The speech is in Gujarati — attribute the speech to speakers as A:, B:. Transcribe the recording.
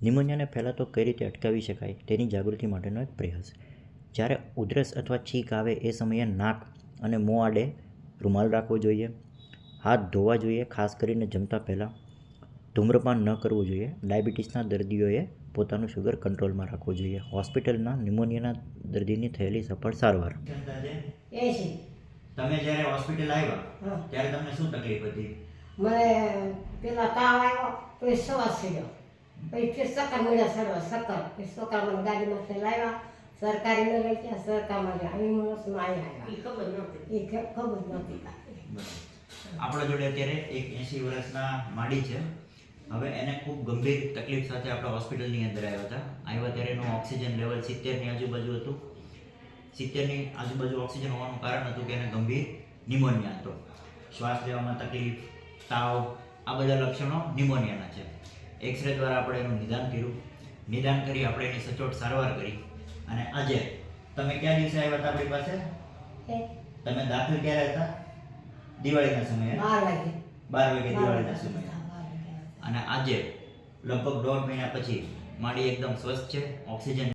A: નિમોનિયાને ફેલાતો કઈ રીતે અટકાવી શકાય તેની જાગૃતિ માટેનો એક પ્રયાસ. જ્યારે ઉધરસ અથવા છીંક આવે એ સમયે નાક અને મોં આડે રૂમાલ રાખવો જોઈએ. હાથ ધોવા જોઈએ, ખાસ કરીને જમતા પહેલાં. ધૂમ્રપાન ન કરવું જોઈએ. ડાયાબિટીસના દર્દીઓએ પોતાનું શુગર કંટ્રોલમાં રાખવું જોઈએ. હોસ્પિટલમાં નિમોનિયાના દર્દીની થયેલી સફળ સારવાર.
B: તમે જ્યારે હોસ્પિટલ આવ્યા ત્યારે તમને શું તકલીફ હતી?
C: મને પેલા તાવ આવ્યો, પછી શ્વાસ થયો, પછી સક્કર મળ્યા સક્કર, પછી સક્કર મને ગાડીમાંથી લાવ્યા, સરકારી ન લઈ ગયા, સરકારમાં ગયા, એમ્બ્યુલન્સમાં આવ્યા. એ ખબર નહોતી.
B: આપણા જોડે અત્યારે એક 80 વર્ષના માડી છે. હવે એને ખૂબ ગંભીર તકલીફ સાથે આપણા હોસ્પિટલની અંદર આવ્યા ત્યારે એનું ઓક્સિજન લેવલ 70ની આજુબાજુ હતું. 70ની આજુબાજુ ઓક્સિજન હોવાનું કારણ હતું કે એને ગંભીર નિમોનિયા હતો. શ્વાસ લેવામાં તકલીફ, તાવ, આ બધા લક્ષણો નિમોનિયાના છે. એક્સરે દ્વારા આપણે એનું નિદાન કરી આપણે એની સચોટ સારવાર કરી. અને આજે તમે કયા દિવસે આવ્યા હતા આપણી પાસે? તમે દાખલ ક્યારે હતા? દિવાળીના સમયે. 12 વાગે દિવાળીના સમયે. અને આજે લગભગ 1.5 મહિના પછી માડી એકદમ સ્વસ્થ છે. ઓક્સિજન